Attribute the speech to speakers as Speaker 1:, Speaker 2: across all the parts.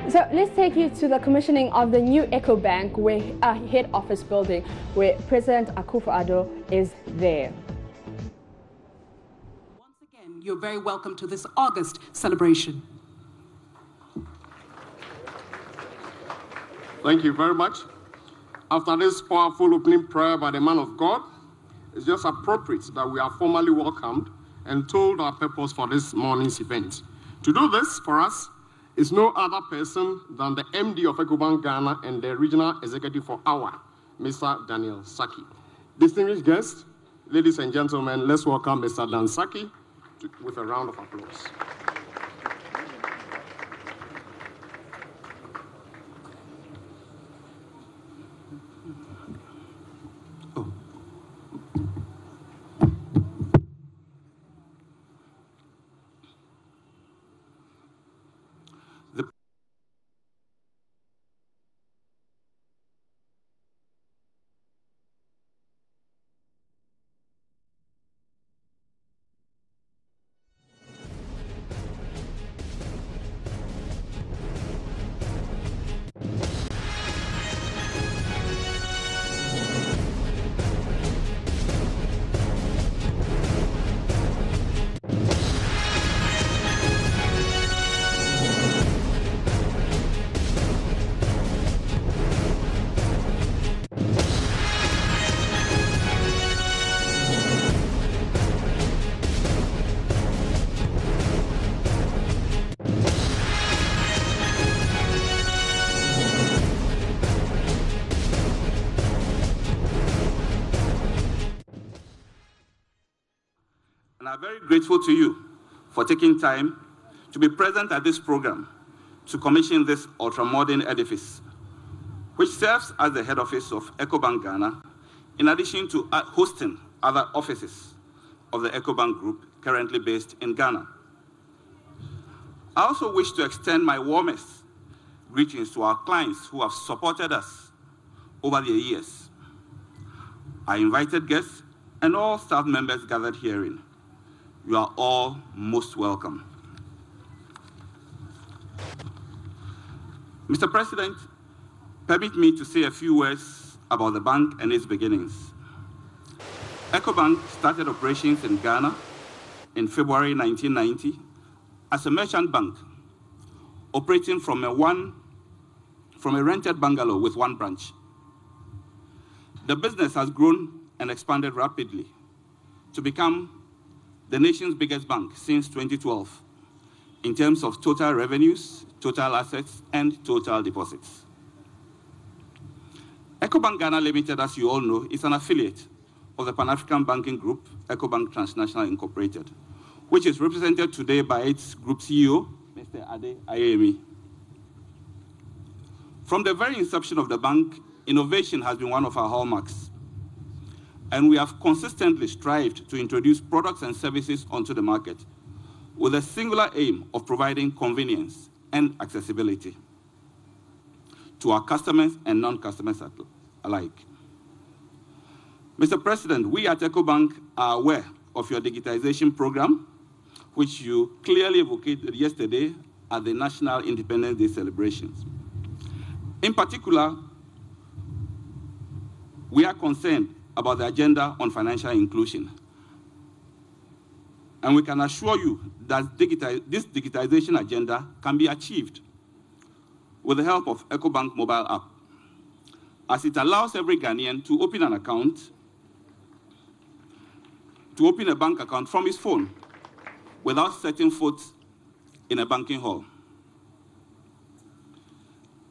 Speaker 1: So let's take you to the commissioning of the new Ecobank head office building, where President Akufo-Addo is there.
Speaker 2: Once again, you're very welcome to this August celebration.
Speaker 3: Thank you very much. After this powerful opening prayer by the man of God, it's just appropriate that we are formally welcomed and told our purpose for this morning's event. To do this for us is no other person than the MD of Ecobank Ghana and the regional executive for our, Mr. Daniel Saki. Distinguished guests, ladies and gentlemen, let's welcome Mr. Dan Saki with a round of applause.
Speaker 4: I'm very grateful to you for taking time to be present at this program to commission this ultra-modern edifice, which serves as the head office of Ecobank Ghana, in addition to hosting other offices of the Ecobank Group currently based in Ghana. I also wish to extend my warmest greetings to our clients who have supported us over the years. Our invited guests and all staff members gathered herein. You are all most welcome. Mr. President, permit me to say a few words about the bank and its beginnings. Ecobank started operations in Ghana in February 1990 as a merchant bank, operating from a rented bungalow with one branch. The business has grown and expanded rapidly to become the nation's biggest bank since 2012 in terms of total revenues, total assets, and total deposits. Ecobank Ghana Limited, as you all know, is an affiliate of the Pan-African banking group, Ecobank Transnational Incorporated, which is represented today by its group CEO, Mr. Ade Ayemi. From the very inception of the bank, innovation has been one of our hallmarks, and we have consistently strived to introduce products and services onto the market with a singular aim of providing convenience and accessibility to our customers and non-customers alike. Mr. President, we at Ecobank are aware of your digitization program, which you clearly advocated yesterday at the National Independence Day celebrations. In particular, we are concerned about the agenda on financial inclusion. And we can assure you that this digitization agenda can be achieved with the help of Ecobank mobile app, as it allows every Ghanaian to open an account, to open a bank account from his phone without setting foot in a banking hall.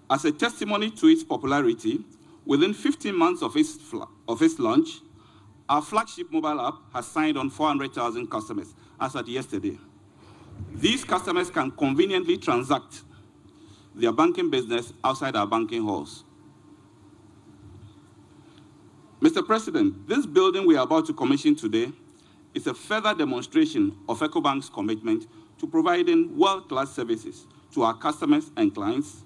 Speaker 4: As a testimony to its popularity, within 15 months of its launch, our flagship mobile app has signed on 400,000 customers, as at yesterday. These customers can conveniently transact their banking business outside our banking halls. Mr. President, this building we are about to commission today is a further demonstration of Ecobank's commitment to providing world-class services to our customers and clients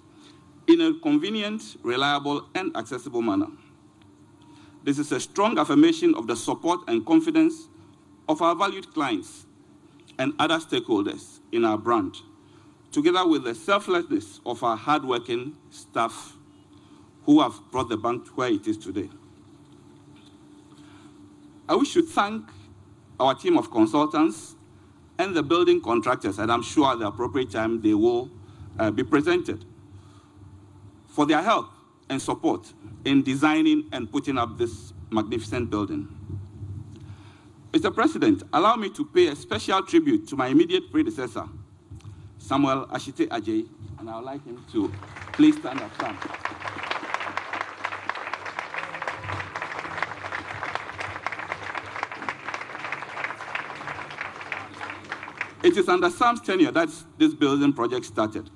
Speaker 4: in a convenient, reliable, and accessible manner. This is a strong affirmation of the support and confidence of our valued clients and other stakeholders in our brand, together with the selflessness of our hardworking staff who have brought the bank to where it is today. I wish to thank our team of consultants and the building contractors, and I'm sure at the appropriate time they will be presented, for their help and support in designing and putting up this magnificent building. Mr. President, allow me to pay a special tribute to my immediate predecessor, Samuel Ashite Ajay, and I would like him to please stand up. Stand. It is under Sam's tenure that this building project started.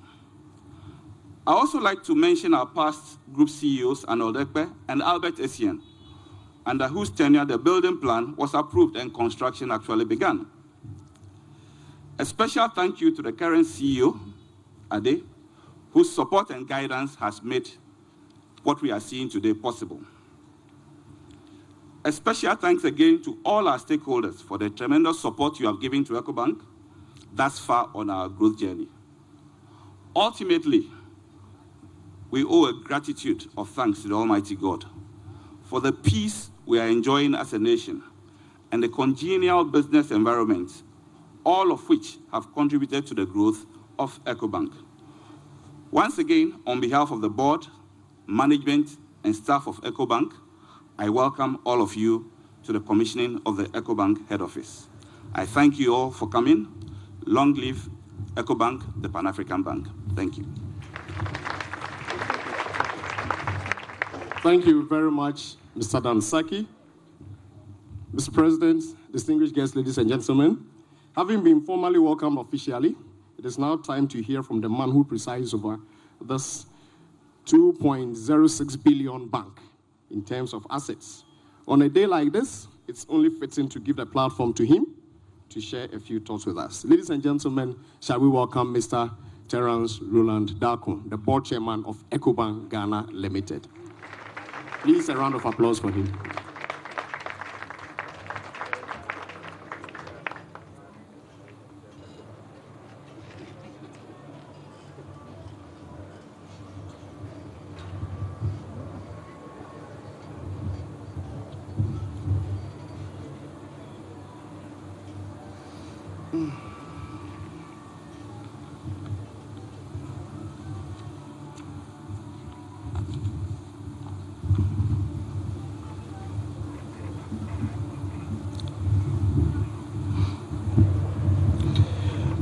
Speaker 4: I also like to mention our past group CEOs, Arnold Ekpe and Albert Essien, under whose tenure the building plan was approved and construction actually began. A special thank you to the current CEO, Ade, whose support and guidance has made what we are seeing today possible. A special thanks again to all our stakeholders for the tremendous support you have given to Ecobank thus far on our growth journey. Ultimately, we owe a gratitude of thanks to the Almighty God for the peace we are enjoying as a nation and the congenial business environment, all of which have contributed to the growth of Ecobank. Once again, on behalf of the board, management, and staff of Ecobank, I welcome all of you to the commissioning of the Ecobank head office. I thank you all for coming. Long live Ecobank, the Pan-African Bank. Thank you.
Speaker 3: Thank you very much, Mr. Dansaki. Mr. President, distinguished guests, ladies and gentlemen, having been formally welcomed officially, it is now time to hear from the man who presides over this 2.06 billion bank in terms of assets. On a day like this, it's only fitting to give the platform to him to share a few thoughts with us. Ladies and gentlemen, shall we welcome Mr. Terence Roland Darko, the board chairman of Ecobank Ghana Limited. Please, a round of applause for him.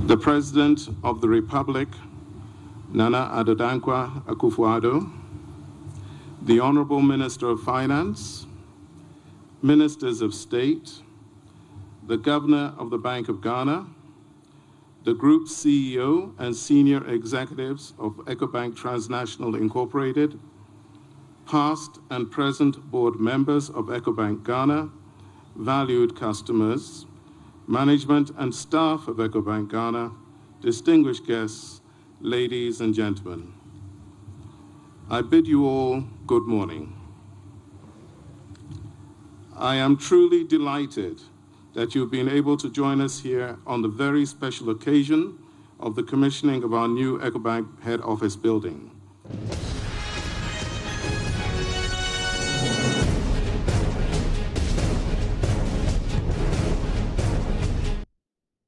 Speaker 3: The President of the Republic, Nana Addo Dankwa Akufo-Addo, the Honorable Minister of Finance, Ministers of State, the Governor of the Bank of Ghana, the Group CEO and senior executives of Ecobank Transnational Incorporated, past and present board members of Ecobank Ghana, valued customers, management and staff of Ecobank Ghana, distinguished guests, ladies and gentlemen. I bid you all good morning. I am truly delighted that you've been able to join us here on the very special occasion of the commissioning of our new Ecobank head office building.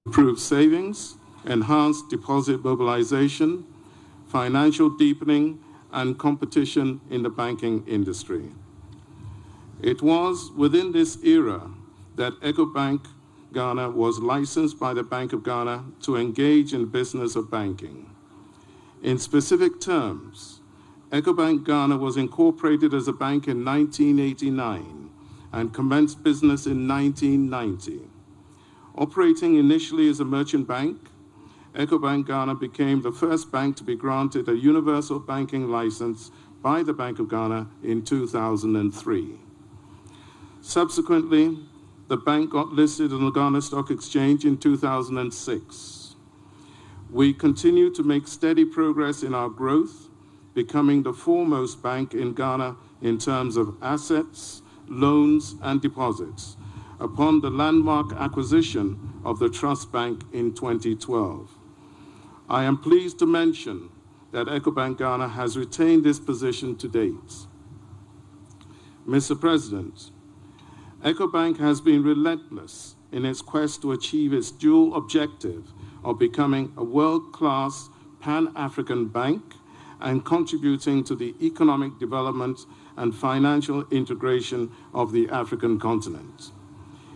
Speaker 3: Improved savings, enhanced deposit mobilization, financial deepening, and competition in the banking industry. It was within this era that Ecobank Ghana was licensed by the Bank of Ghana to engage in business of banking. In specific terms, Ecobank Ghana was incorporated as a bank in 1989 and commenced business in 1990. Operating initially as a merchant bank, Ecobank Ghana became the first bank to be granted a universal banking license by the Bank of Ghana in 2003. Subsequently, the bank got listed on the Ghana Stock Exchange in 2006. We continue to make steady progress in our growth, becoming the foremost bank in Ghana in terms of assets, loans, and deposits, upon the landmark acquisition of the Trust Bank in 2012.
Speaker 5: I am pleased to mention that Ecobank Ghana has retained this position to date. Mr. President, Ecobank has been relentless in its quest to achieve its dual objective of becoming a world-class Pan-African bank and contributing to the economic development and financial integration of the African continent.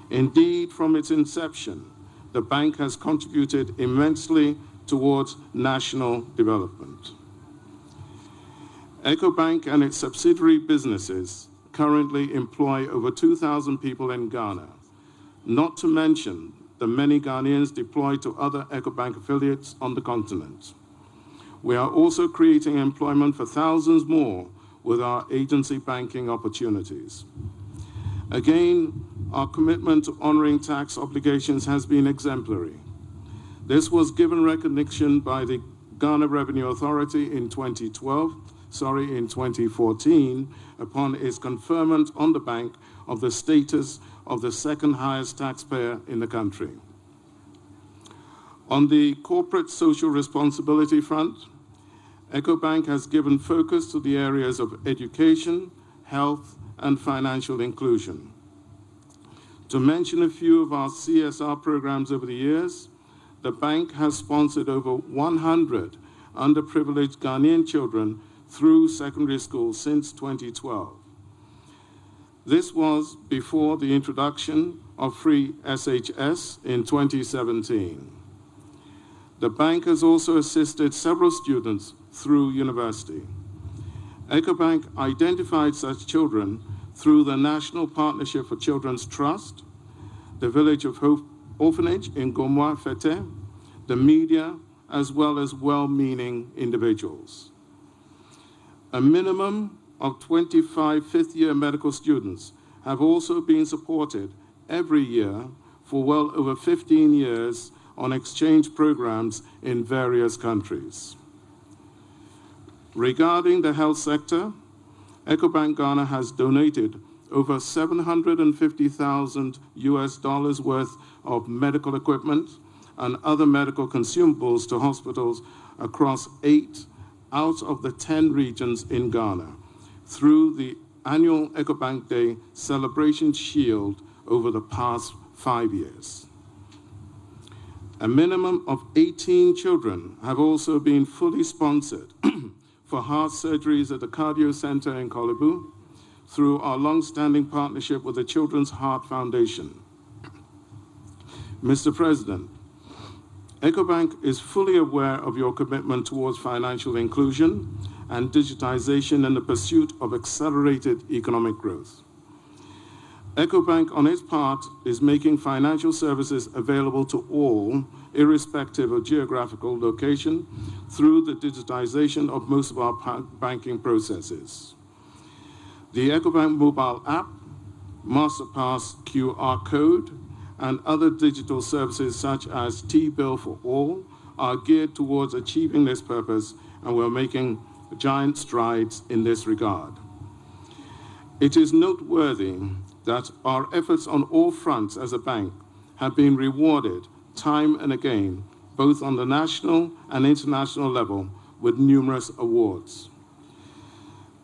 Speaker 5: Indeed, from its inception, the bank has contributed immensely towards national development. Ecobank and its subsidiary businesses currently employ over 2,000 people in Ghana, not to mention the many Ghanaians deployed to other Ecobank affiliates on the continent. We are also creating employment for thousands more with our agency banking opportunities. Again, our commitment to honoring tax obligations has been exemplary. This was given recognition by the Ghana Revenue Authority in 2014, upon its conferment on the bank of the status of the second highest taxpayer in the country. On the corporate social responsibility front, Ecobank has given focus to the areas of education, health, and financial inclusion. To mention a few of our CSR programs over the years, the bank has sponsored over 100 underprivileged Ghanaian children through secondary school since 2012. This was before the introduction of free SHS in 2017. The bank has also assisted several students through university. Ecobank identified such children through the National Partnership for Children's Trust, the Village of Hope Orphanage in Gomoa Fete, the media, as well as well-meaning individuals. A minimum of 25 fifth-year medical students have also been supported every year for well over 15 years on exchange programs in various countries. Regarding the health sector, Ecobank Ghana has donated over $750,000 worth of medical equipment and other medical consumables to hospitals across 8 out of the 10 regions in Ghana through the annual Ecobank Day Celebration Shield over the past 5 years. A minimum of 18 children have also been fully sponsored for heart surgeries at the Cardio Center in Kolebu through our long-standing partnership with the Children's Heart Foundation. Mr. President, Ecobank is fully aware of your commitment towards financial inclusion and digitization in the pursuit of accelerated economic growth. Ecobank, on its part, is making financial services available to all, irrespective of geographical location, through the digitization of most of our banking processes. The Ecobank mobile app, MasterPass QR code, and other digital services such as T-Bill for All are geared towards achieving this purpose, and we're making giant strides in this regard. It is noteworthy that our efforts on all fronts as a bank have been rewarded time and again, both on the national and international level, with numerous awards.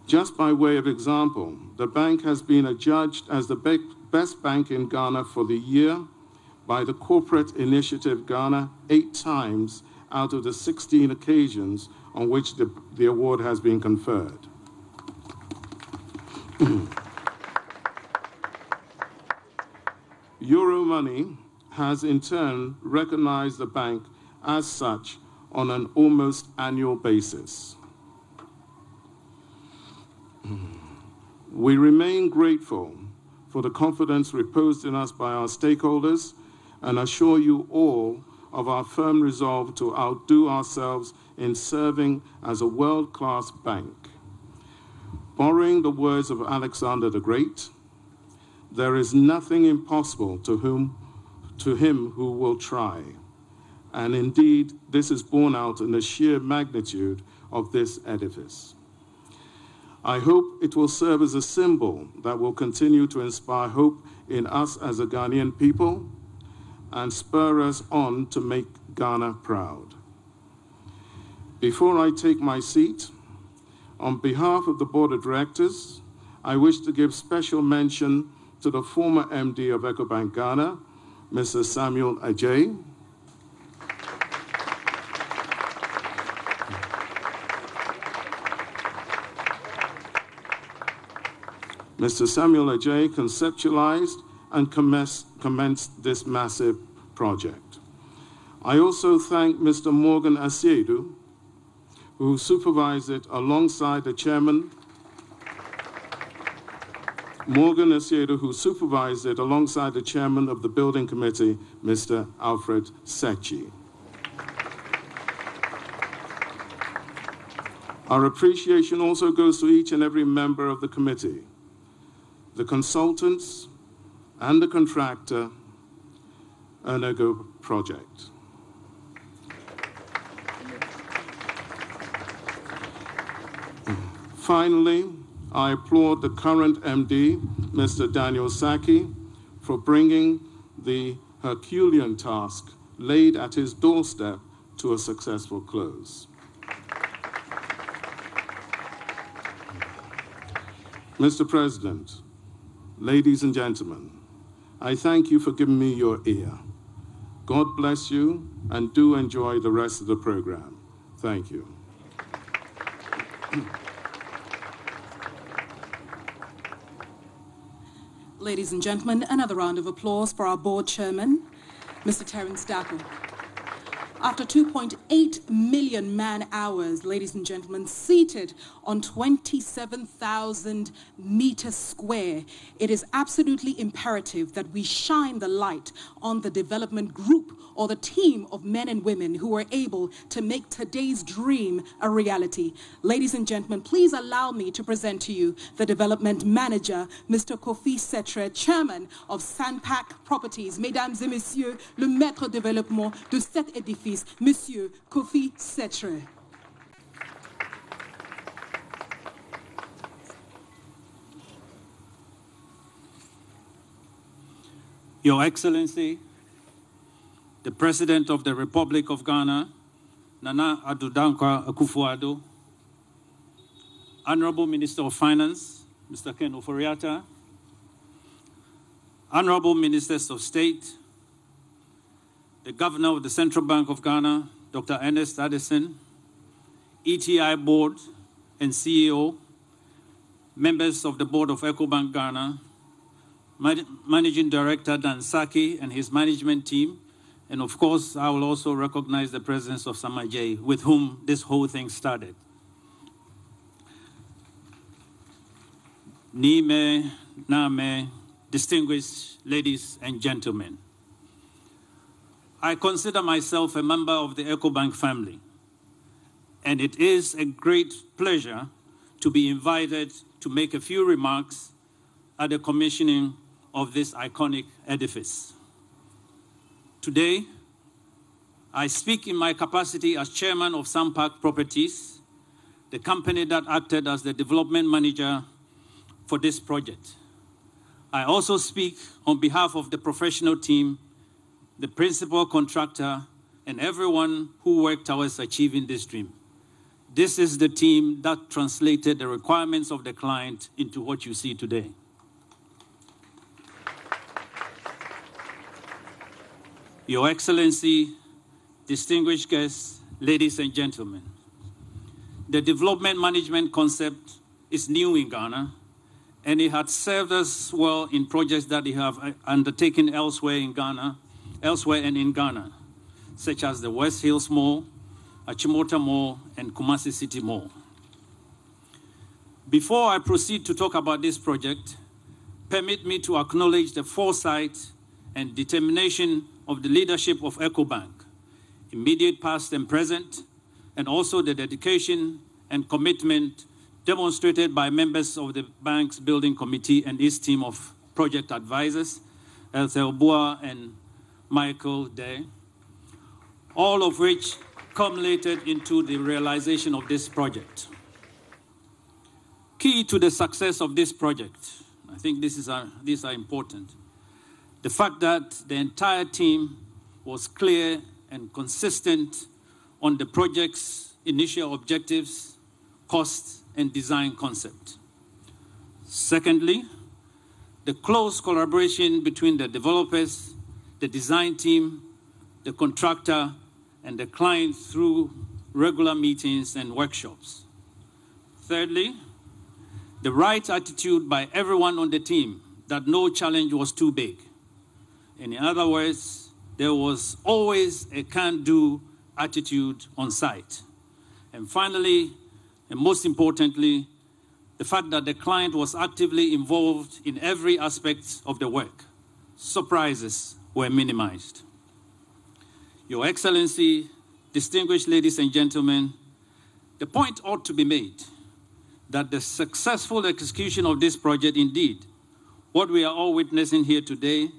Speaker 5: Just by way of example, the bank has been adjudged as the best bank in Ghana for the year by the Corporate Initiative Ghana 8 times out of the 16 occasions on which the award has been conferred. Euromoney has in turn recognized the bank as such on an almost annual basis. We remain grateful for the confidence reposed in us by our stakeholders and assure you all of our firm resolve to outdo ourselves in serving as a world-class bank. Borrowing the words of Alexander the Great, there is nothing impossible to him who will try. And indeed, this is borne out in the sheer magnitude of this edifice. I hope it will serve as a symbol that will continue to inspire hope in us as a Ghanaian people and spur us on to make Ghana proud. Before I take my seat, on behalf of the Board of Directors, I wish to give special mention to the former MD of Ecobank Ghana, Mr. Samuel Adjei, Mr. Samuel Adjei conceptualized and commenced this massive project. I also thank Mr. Morgan Asiedu, who supervised it alongside the chairman, of the building committee, Mr. Alfred Sechi. Our appreciation also goes to each and every member of the committee, the consultants, and the contractor, Ernego Project. Finally, I applaud the current MD, Mr. Daniel Saki, for bringing the Herculean task laid at his doorstep to a successful close. Mr. President, ladies and gentlemen, I thank you for giving me your ear. God bless you, and do enjoy the rest of the program. Thank you.
Speaker 2: Ladies and gentlemen, another round of applause for our board chairman, Mr. Terence Daku. After 2.8 million man-hours, ladies and gentlemen, seated on 27,000 meters square, it is absolutely imperative that we shine the light on the development group or the team of men and women who are able to make today's dream a reality. Ladies and gentlemen, please allow me to present to you the development manager, Mr. Kofi Setre, chairman of Sandpack Properties. Mesdames et messieurs, le maître développement de cet édifice, Monsieur Kofi Setre.
Speaker 6: Your Excellency, the President of the Republic of Ghana, Nana Addo Dankwa Akufo-Addo, Honorable Minister of Finance, Mr. Ken Ofori-Atta, Honorable Ministers of State, the Governor of the Central Bank of Ghana, Dr. Ernest Addison, ETI Board and CEO, members of the Board of Ecobank Ghana, Managing Director Dan Saki and his management team, and of course, I will also recognize the presence of Sam Adjei, with whom this whole thing started. Nime, Name, distinguished ladies and gentlemen, I consider myself a member of the Ecobank family, and it is a great pleasure to be invited to make a few remarks at the commissioning of this iconic edifice. Today, I speak in my capacity as chairman of Sandpack Properties, the company that acted as the development manager for this project. I also speak on behalf of the professional team, the principal contractor, and everyone who worked towards achieving this dream. This is the team that translated the requirements of the client into what you see today. Your Excellency, distinguished guests, ladies and gentlemen, the development management concept is new in Ghana, and it had served us well in projects that we have undertaken elsewhere and in Ghana, such as the West Hills Mall, Achimota Mall, and Kumasi City Mall. Before I proceed to talk about this project, permit me to acknowledge the foresight and determination of the leadership of Ecobank, immediate past and present, and also the dedication and commitment demonstrated by members of the bank's building committee and its team of project advisors, Elsa Obua and Michael Day, all of which culminated into the realization of this project. Key to the success of this project, I think these are important, the fact that the entire team was clear and consistent on the project's initial objectives, costs, and design concept. Secondly, the close collaboration between the developers, the design team, the contractor, and the client through regular meetings and workshops. Thirdly, the right attitude by everyone on the team that no challenge was too big. In other words, there was always a can-do attitude on site. And finally, and most importantly, the fact that the client was actively involved in every aspect of the work. Surprises were minimized. Your Excellency, distinguished ladies and gentlemen, the point ought to be made that the successful execution of this project, indeed, what we are all witnessing here today,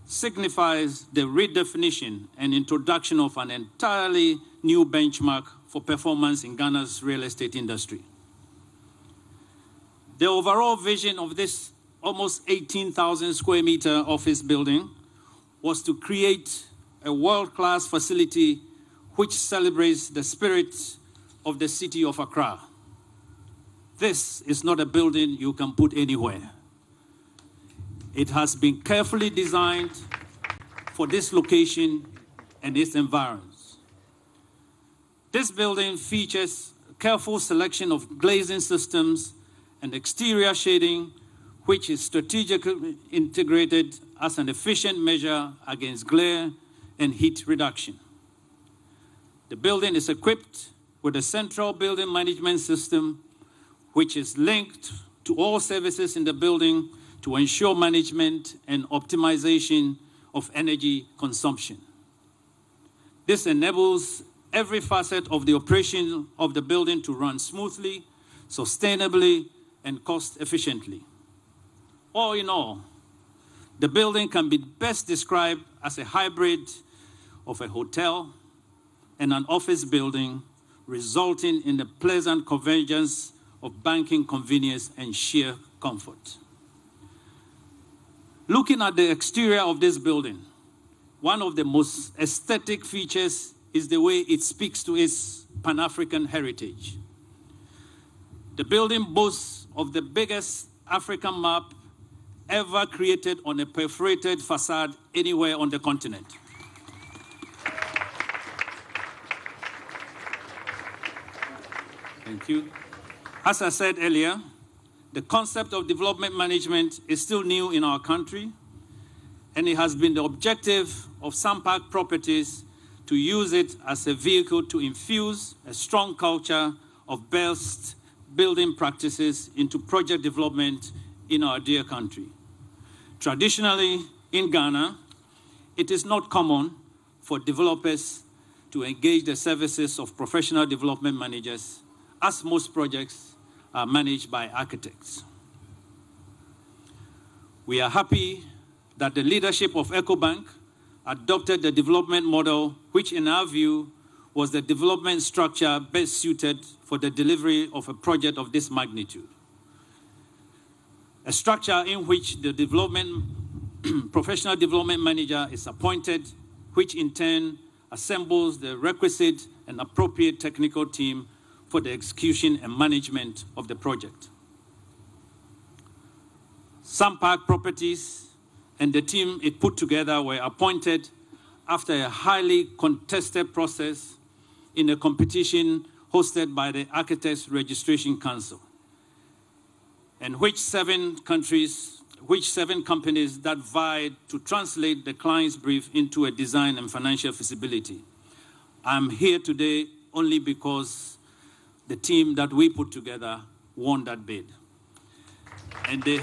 Speaker 6: signifies the redefinition and introduction of an entirely new benchmark for performance in Ghana's real estate industry. The overall vision of this almost 18,000 square meter office building was to create a world-class facility which celebrates the spirit of the city of Accra. This is not a building you can put anywhere. It has been carefully designed for this location and its environs. This building features a careful selection of glazing systems and exterior shading, which is strategically integrated as an efficient measure against glare and heat reduction. The building is equipped with a central building management system, which is linked to all services in the building to ensure management and optimization of energy consumption. This enables every facet of the operation of the building to run smoothly, sustainably, and cost efficiently. All in all, the building can be best described as a hybrid of a hotel and an office building, resulting in a pleasant convergence of banking convenience and sheer comfort. Looking at the exterior of this building, one of the most aesthetic features is the way it speaks to its Pan-African heritage. The building boasts of the biggest African map ever created on a perforated facade anywhere on the continent. Thank you. As I said earlier, the concept of development management is still new in our country, and it has been the objective of Sampark Properties to use it as a vehicle to infuse a strong culture of best building practices into project development in our dear country. Traditionally, in Ghana, it is not common for developers to engage the services of professional development managers, as most projects are managed by architects. We are happy that the leadership of Ecobank adopted the development model, which in our view was the development structure best suited for the delivery of a project of this magnitude. A structure in which the professional development manager is appointed, which in turn assembles the requisite and appropriate technical team for the execution and management of the project. Sampark Properties and the team it put together were appointed after a highly contested process in a competition hosted by the Architects Registration Council, and which seven companies that vied to translate the client's brief into a design and financial feasibility. I'm here today only because the team that we put together won that bid. And the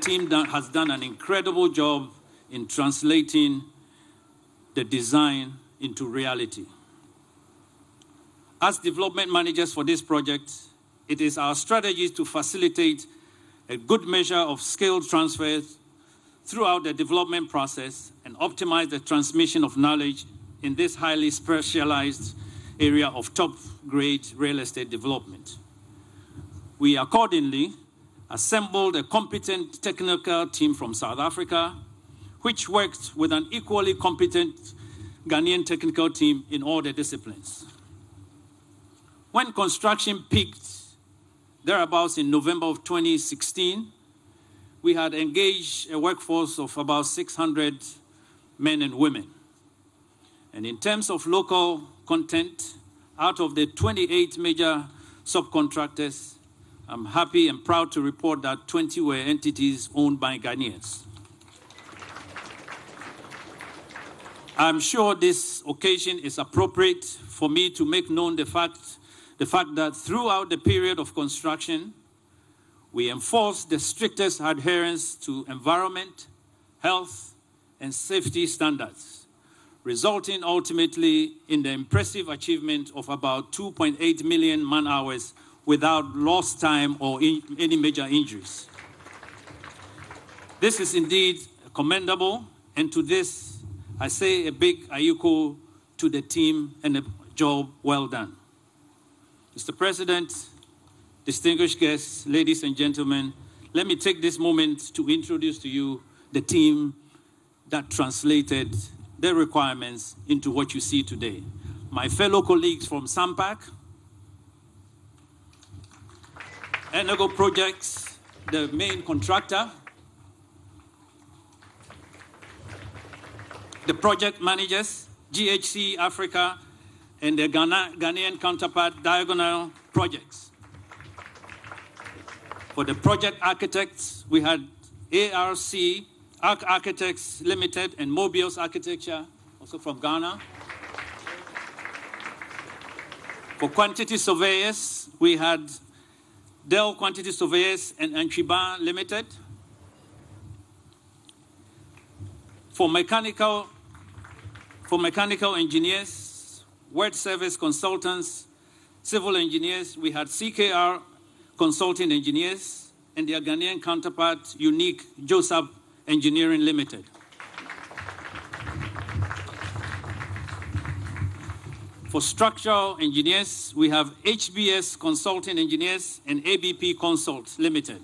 Speaker 6: team has done an incredible job in translating the design into reality. As development managers for this project, it is our strategy to facilitate a good measure of skill transfer throughout the development process and optimize the transmission of knowledge in this highly specialized area of top-grade real estate development. We accordingly assembled a competent technical team from South Africa, which worked with an equally competent Ghanaian technical team in all the disciplines. When construction peaked thereabouts in November of 2016, we had engaged a workforce of about 600 men and women. And in terms of local content, out of the 28 major subcontractors, I'm happy and proud to report that 20 were entities owned by Ghanaians. I'm sure this occasion is appropriate for me to make known the fact that throughout the period of construction, we enforced the strictest adherence to environment, health, and safety standards, resulting ultimately in the impressive achievement of about 2.8 million man-hours without lost time or any major injuries. This is indeed commendable, and to this, I say a big ayuko to the team and a job well done. Mr. President, distinguished guests, ladies and gentlemen, let me take this moment to introduce to you the team that translated the requirements into what you see today. My fellow colleagues from SAMPAC, Energo Projects, the main contractor, the project managers, GHC Africa, and the Ghanaian counterpart, Diagonal Projects. For the project architects, we had ARC Architects Limited, and Mobius Architecture, also from Ghana. For quantity surveyors, we had Dell Quantity Surveyors and Anchiba Limited. For mechanical engineers, word service consultants, civil engineers, we had CKR Consulting Engineers and their Ghanaian counterpart, Unique Joseph Engineering Limited. For structural engineers, we have HBS Consulting Engineers and ABP Consult Limited.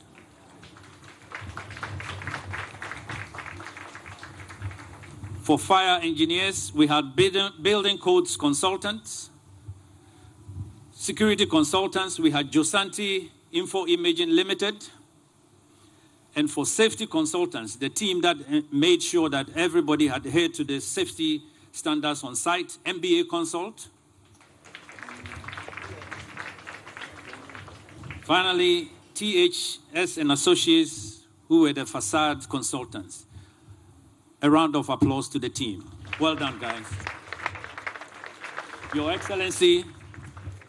Speaker 6: For fire engineers, we had building codes consultants. Security consultants, we had Josanti Info Imaging Limited. And for safety consultants, the team that made sure that everybody adhered to the safety standards on site, MBA Consult. Finally, THS and Associates, who were the facade consultants. A round of applause to the team. Well done, guys. Your Excellency,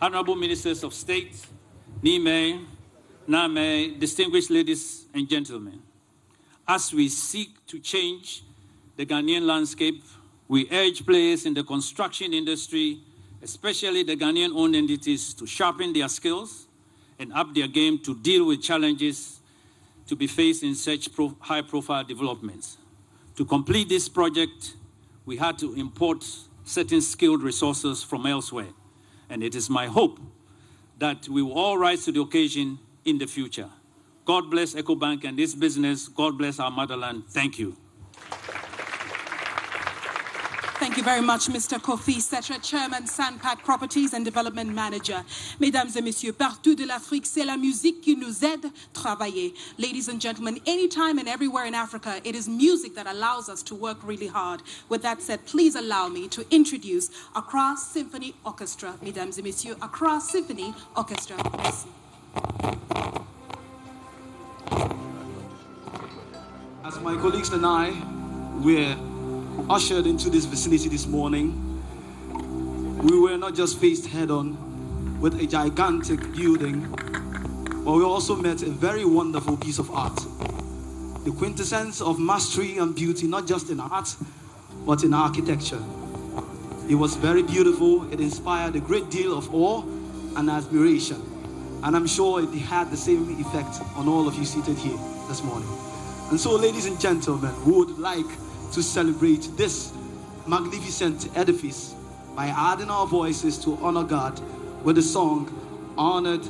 Speaker 6: Honorable Ministers of State, Nime, Name, distinguished ladies and gentlemen, as we seek to change the Ghanaian landscape, we urge players in the construction industry, especially the Ghanaian-owned entities, to sharpen their skills and up their game to deal with challenges to be faced in such high-profile developments. To complete this project, we had to import certain skilled resources from elsewhere. And it is my hope that we will all rise to the occasion in the future. God bless Ecobank and this business. God bless our motherland. Thank you.
Speaker 2: Thank you very much, Mr. Kofi Setra, Chairman, Sandpack Properties and Development Manager. Mesdames et messieurs, partout de l'Afrique, c'est la musique qui nous aide à travailler. Ladies and gentlemen, anytime and everywhere in Africa, it is music that allows us to work really hard. With that said, please allow me to introduce Accra Symphony Orchestra. Mesdames et messieurs, Accra Symphony Orchestra. Merci.
Speaker 7: As my colleagues and I, we're ushered into this vicinity this morning, we were not just faced head-on with a gigantic building, but we also met a very wonderful piece of art. The quintessence of mastery and beauty, not just in art, but in architecture. It was very beautiful. It inspired a great deal of awe and admiration. And I'm sure it had the same effect on all of you seated here this morning. And so, ladies and gentlemen, we would like to celebrate this magnificent edifice by adding our voices to honor God with the song, Honored,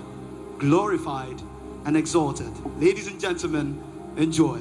Speaker 7: Glorified, and Exalted. Ladies and gentlemen, enjoy.